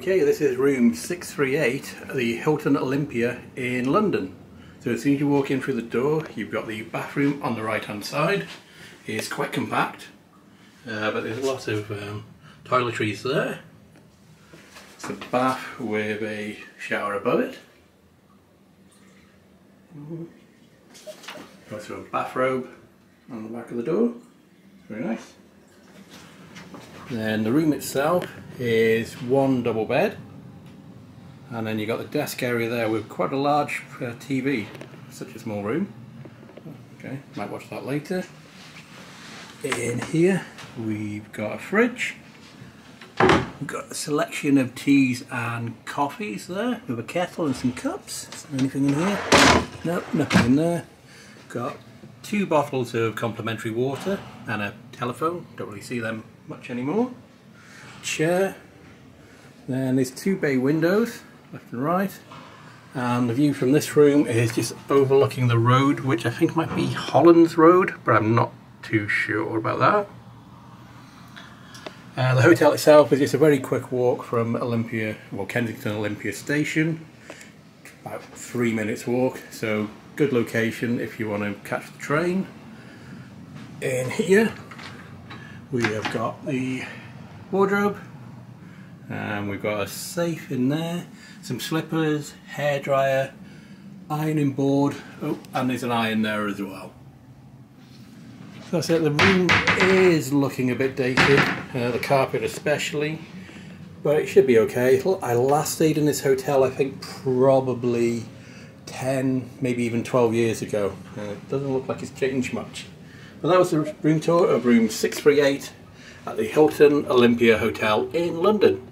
Okay, this is room 638 at the Hilton Olympia in London. So as soon as you walk in through the door, you've got the bathroom on the right hand side. It's quite compact, but there's lots of toiletries there. It's a bath with a shower above it. Also a bathrobe on the back of the door. Very nice. Then the room itself is one double bed, and then you've got the desk area there with quite a large TV. Such a small room. Okay, might watch that later. In here we've got a fridge. We've got a selection of teas and coffees there with a kettle and some cups. Is there anything in here? Nope, nothing in there. Got 2 bottles of complimentary water and a telephone. Don't really see them much anymore. Chair. Then there's 2 bay windows, left and right. And the view from this room is just overlooking the road, which I think might be Holland's Road, but I'm not too sure about that. The hotel itself is just a very quick walk from Kensington Olympia station. About 3 minutes walk, so good location if you want to catch the train. In here we have got the wardrobe, and we've got a safe in there, some slippers, hairdryer, ironing board, and there's an iron there as well. So that's it. The room is looking a bit dated, the carpet especially, but it should be okay. I last stayed in this hotel I think probably 10, maybe even 12 years ago. It doesn't look like it's changed much. But that was the room tour of room 638 at the Hilton Olympia Hotel in London.